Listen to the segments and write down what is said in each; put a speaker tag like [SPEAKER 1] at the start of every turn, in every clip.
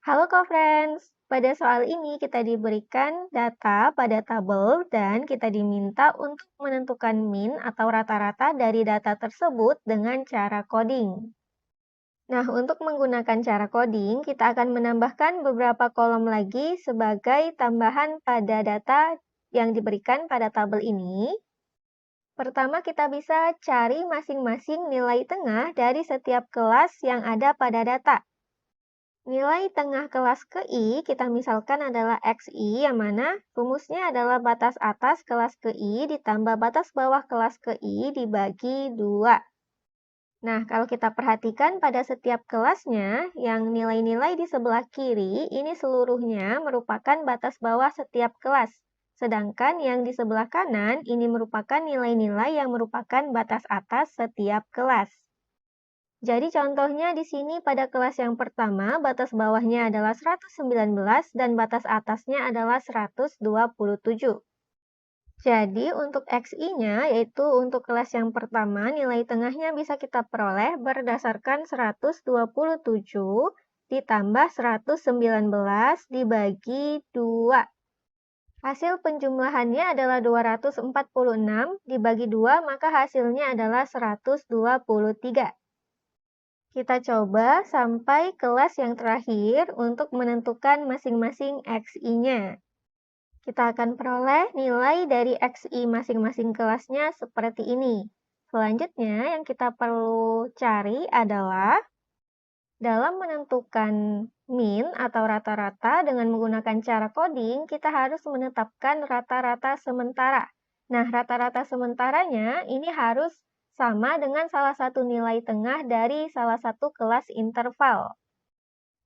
[SPEAKER 1] Halo co-friends, pada soal ini kita diberikan data pada tabel dan kita diminta untuk menentukan min atau rata-rata dari data tersebut dengan cara coding. Nah, untuk menggunakan cara coding, kita akan menambahkan beberapa kolom lagi sebagai tambahan pada data yang diberikan pada tabel ini. Pertama, kita bisa cari masing-masing nilai tengah dari setiap kelas yang ada pada data. Nilai tengah kelas KI kita misalkan adalah XI, yang mana rumusnya adalah batas atas kelas KI ditambah batas bawah kelas KI dibagi 2. Nah, kalau kita perhatikan pada setiap kelasnya, yang nilai-nilai di sebelah kiri, ini seluruhnya merupakan batas bawah setiap kelas. Sedangkan yang di sebelah kanan, ini merupakan nilai-nilai yang merupakan batas atas setiap kelas. Jadi contohnya di sini pada kelas yang pertama, batas bawahnya adalah 119 dan batas atasnya adalah 127. Jadi untuk XI-nya, yaitu untuk kelas yang pertama, nilai tengahnya bisa kita peroleh berdasarkan 127 ditambah 119 dibagi 2. Hasil penjumlahannya adalah 246 dibagi 2, maka hasilnya adalah 123. Kita coba sampai kelas yang terakhir untuk menentukan masing-masing XI-nya. Kita akan peroleh nilai dari XI masing-masing kelasnya seperti ini. Selanjutnya, yang kita perlu cari adalah dalam menentukan min atau rata-rata dengan menggunakan cara coding, kita harus menetapkan rata-rata sementara. Nah, rata-rata sementaranya ini harus sama dengan salah satu nilai tengah dari salah satu kelas interval.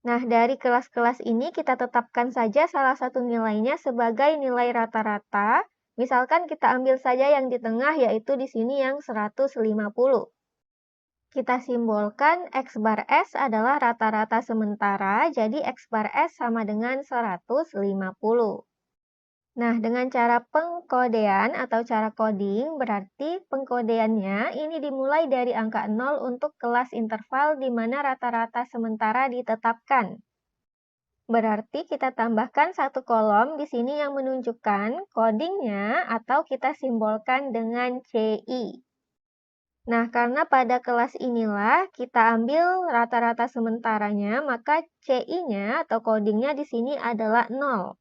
[SPEAKER 1] Nah, dari kelas-kelas ini kita tetapkan saja salah satu nilainya sebagai nilai rata-rata. Misalkan kita ambil saja yang di tengah, yaitu di sini yang 150. Kita simbolkan X bar S adalah rata-rata sementara, jadi X bar S sama dengan 150. Nah, dengan cara pengkodean atau cara coding, berarti pengkodeannya ini dimulai dari angka 0 untuk kelas interval di mana rata-rata sementara ditetapkan. Berarti kita tambahkan satu kolom di sini yang menunjukkan codingnya atau kita simbolkan dengan CI. Nah, karena pada kelas inilah kita ambil rata-rata sementaranya, maka CI-nya atau codingnya di sini adalah 0.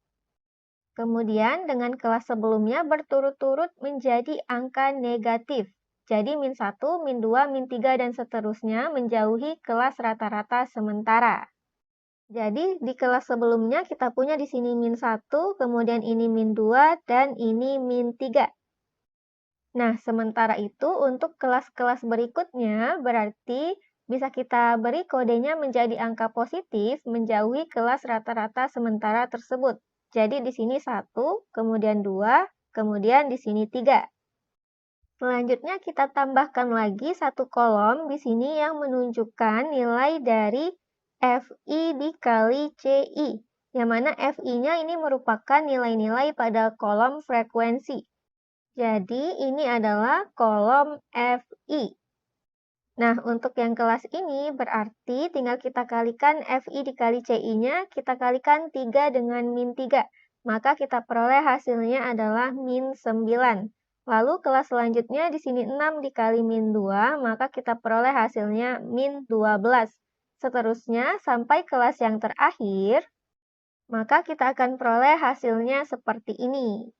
[SPEAKER 1] Kemudian dengan kelas sebelumnya berturut-turut menjadi angka negatif. Jadi min 1, min 2, min 3, dan seterusnya menjauhi kelas rata-rata sementara. Jadi di kelas sebelumnya kita punya di sini min 1, kemudian ini min 2, dan ini min 3. Nah, sementara itu untuk kelas-kelas berikutnya berarti bisa kita beri kodenya menjadi angka positif menjauhi kelas rata-rata sementara tersebut. Jadi di sini 1, kemudian 2, kemudian di sini 3. Selanjutnya kita tambahkan lagi satu kolom di sini yang menunjukkan nilai dari FI dikali CI, yang mana FI-nya ini merupakan nilai-nilai pada kolom frekuensi. Jadi ini adalah kolom FI. Nah, untuk yang kelas ini berarti tinggal kita kalikan FI dikali CI-nya, kita kalikan 3 dengan min 3. Maka kita peroleh hasilnya adalah min 9. Lalu kelas selanjutnya di sini 6 dikali min 2, maka kita peroleh hasilnya min 12. Seterusnya sampai kelas yang terakhir, maka kita akan peroleh hasilnya seperti ini.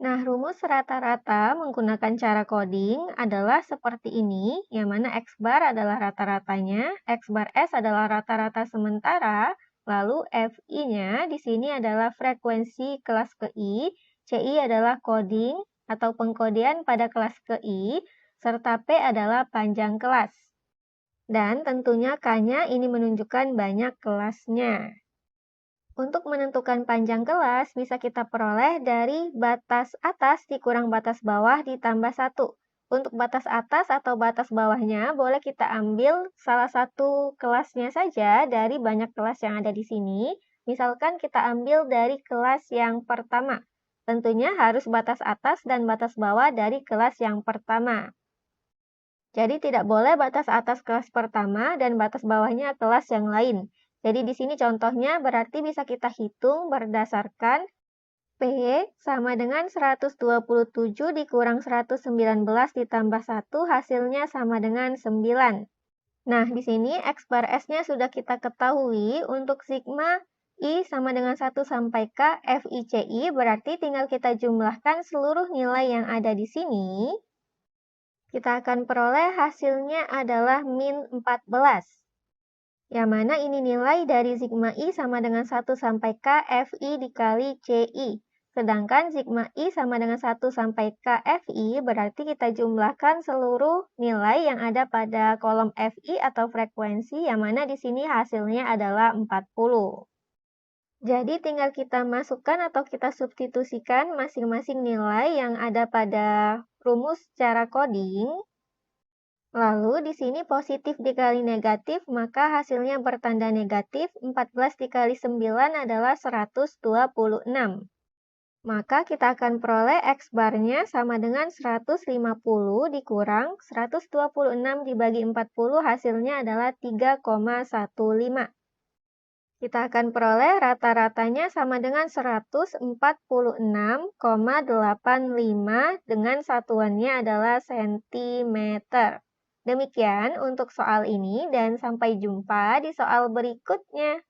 [SPEAKER 1] Nah, rumus rata-rata menggunakan cara coding adalah seperti ini, yang mana X bar adalah rata-ratanya, X bar S adalah rata-rata sementara, lalu FI-nya di sini adalah frekuensi kelas KI, CI adalah coding atau pengkodean pada kelas KI, serta P adalah panjang kelas. Dan tentunya K-nya ini menunjukkan banyak kelasnya. Untuk menentukan panjang kelas, bisa kita peroleh dari batas atas dikurang batas bawah ditambah 1. Untuk batas atas atau batas bawahnya, boleh kita ambil salah satu kelasnya saja dari banyak kelas yang ada di sini. Misalkan kita ambil dari kelas yang pertama. Tentunya harus batas atas dan batas bawah dari kelas yang pertama. Jadi tidak boleh batas atas kelas pertama dan batas bawahnya kelas yang lain. Jadi di sini contohnya berarti bisa kita hitung berdasarkan P sama dengan 127 dikurang 119 ditambah 1 hasilnya sama dengan 9. Nah, di sini X bar S-nya sudah kita ketahui untuk sigma I sama dengan 1 sampai K FICI, berarti tinggal kita jumlahkan seluruh nilai yang ada di sini. Kita akan peroleh hasilnya adalah min 14. Yang mana ini nilai dari sigma I sama dengan 1 sampai K FI dikali CI. Sedangkan sigma I sama dengan 1 sampai K FI berarti kita jumlahkan seluruh nilai yang ada pada kolom FI atau frekuensi, yang mana di sini hasilnya adalah 40. Jadi tinggal kita masukkan atau kita substitusikan masing-masing nilai yang ada pada rumus cara coding. Lalu di sini positif dikali negatif, maka hasilnya bertanda negatif. 14 dikali 9 adalah 126. Maka kita akan peroleh X barnya sama dengan 150 dikurang 126 dibagi 40, hasilnya adalah 3,15. Kita akan peroleh rata-ratanya sama dengan 146,85 dengan satuannya adalah sentimeter. Demikian untuk soal ini dan sampai jumpa di soal berikutnya.